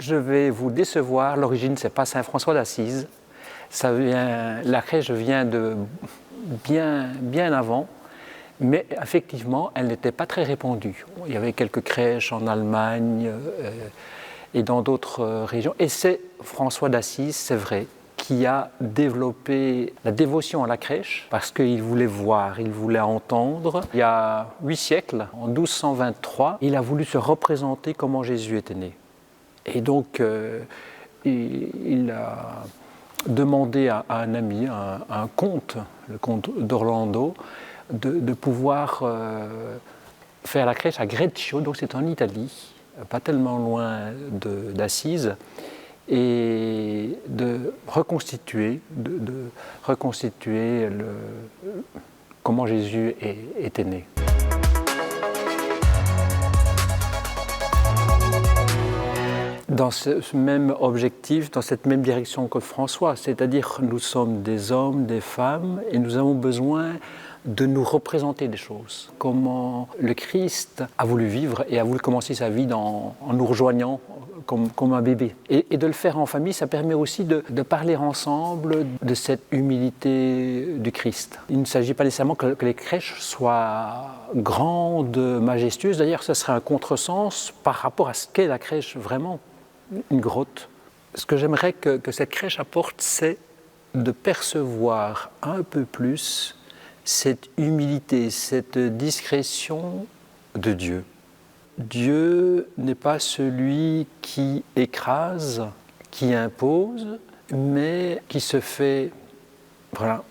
je vais vous décevoir. L'origine, c'est pas Saint François d'Assise. La crèche vient de bien avant, mais effectivement, elle n'était pas très répandue. Il y avait quelques crèches en Allemagne et dans d'autres régions. Et c'est François d'Assise, c'est vrai, qui a développé la dévotion à la crèche parce qu'il voulait voir, il voulait entendre. Il y a 8 siècles, en 1223, il a voulu se représenter comment Jésus était né. Et donc, il a demandé à un ami, un comte, le comte d'Orlando, de pouvoir faire la crèche à Greccio, donc c'est en Italie, pas tellement loin d'Assise, et de reconstituer, comment Jésus était né. Dans ce même objectif, dans cette même direction que François, c'est-à-dire nous sommes des hommes, des femmes, et nous avons besoin de nous représenter des choses. Comment le Christ a voulu vivre et a voulu commencer sa vie en nous rejoignant comme un bébé. Et de le faire en famille, ça permet aussi de parler ensemble de cette humilité du Christ. Il ne s'agit pas nécessairement que les crèches soient grandes, majestueuses. D'ailleurs, ce serait un contresens par rapport à ce qu'est la crèche vraiment. Une grotte. Ce que j'aimerais que cette crèche apporte, c'est de percevoir un peu plus cette humilité, cette discrétion de Dieu. Dieu n'est pas celui qui écrase, qui impose, mais qui se fait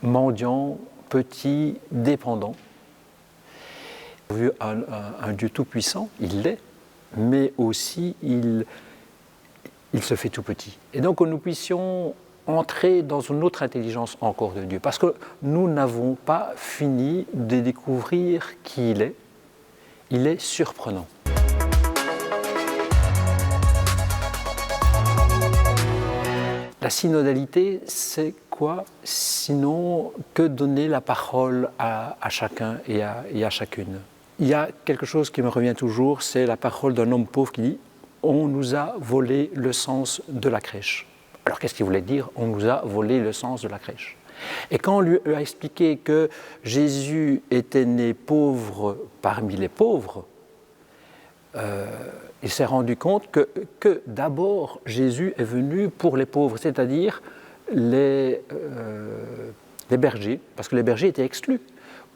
mendiant, petit, dépendant. Un Dieu tout-puissant, il l'est, mais aussi il se fait tout petit. Et donc que nous puissions entrer dans une autre intelligence encore de Dieu, parce que nous n'avons pas fini de découvrir qui il est. Il est surprenant. La synodalité, c'est quoi? Sinon que donner la parole à chacun et à chacune. Il y a quelque chose qui me revient toujours, c'est la parole d'un homme pauvre qui dit « On nous a volé le sens de la crèche ». Alors qu'est-ce qu'il voulait dire « On nous a volé le sens de la crèche ». Et quand on lui a expliqué que Jésus était né pauvre parmi les pauvres, il s'est rendu compte que d'abord Jésus est venu pour les pauvres, c'est-à-dire les bergers, parce que les bergers étaient exclus.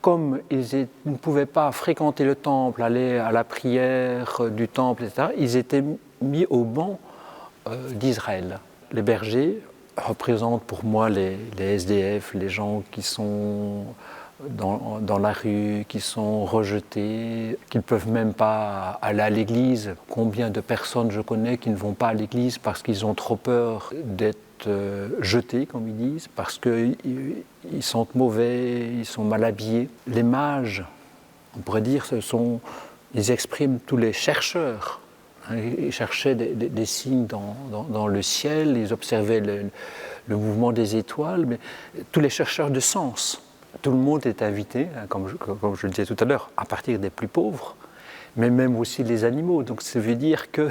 Comme ils ne pouvaient pas fréquenter le temple, aller à la prière du temple, etc., ils étaient mis au banc d'Israël. Les bergers représentent pour moi les SDF, les gens qui sont dans la rue, qui sont rejetés, qui ne peuvent même pas aller à l'église. Combien de personnes je connais qui ne vont pas à l'église parce qu'ils ont trop peur d'être jetés, comme ils disent, parce qu'ils sentent mauvais, ils sont mal habillés. Les mages, on pourrait dire, ils expriment tous les chercheurs. Ils cherchaient des signes dans le ciel, ils observaient le mouvement des étoiles, mais tous les chercheurs de sens. Tout le monde est invité, comme je le disais tout à l'heure, à partir des plus pauvres, mais même aussi les animaux. Donc ça veut dire que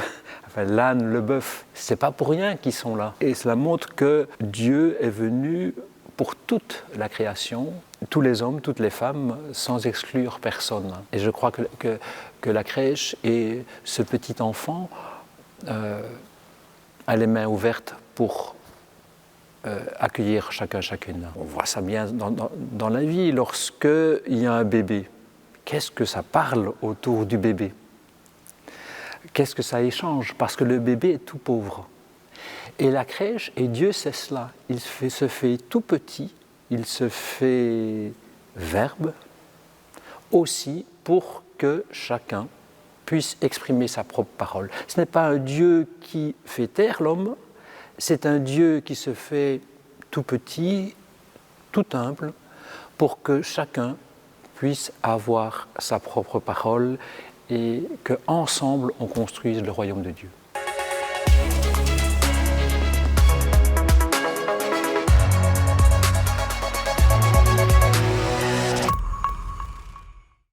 l'âne, le bœuf, c'est pas pour rien qu'ils sont là. Et cela montre que Dieu est venu pour toute la création, tous les hommes, toutes les femmes, sans exclure personne. Et je crois que la crèche et ce petit enfant a les mains ouvertes pour accueillir chacun, chacune. On voit ça bien dans la vie, lorsqu'il y a un bébé. Qu'est-ce que ça parle autour du bébé? Qu'est-ce que ça échange? Parce que le bébé est tout pauvre. Et la crèche, et Dieu sait cela, il se fait tout petit, il se fait verbe, aussi pour que chacun puisse exprimer sa propre parole. Ce n'est pas un Dieu qui fait taire l'homme, c'est un Dieu qui se fait tout petit, tout humble, pour que chacun puisse avoir sa propre parole et qu'ensemble on construise le royaume de Dieu.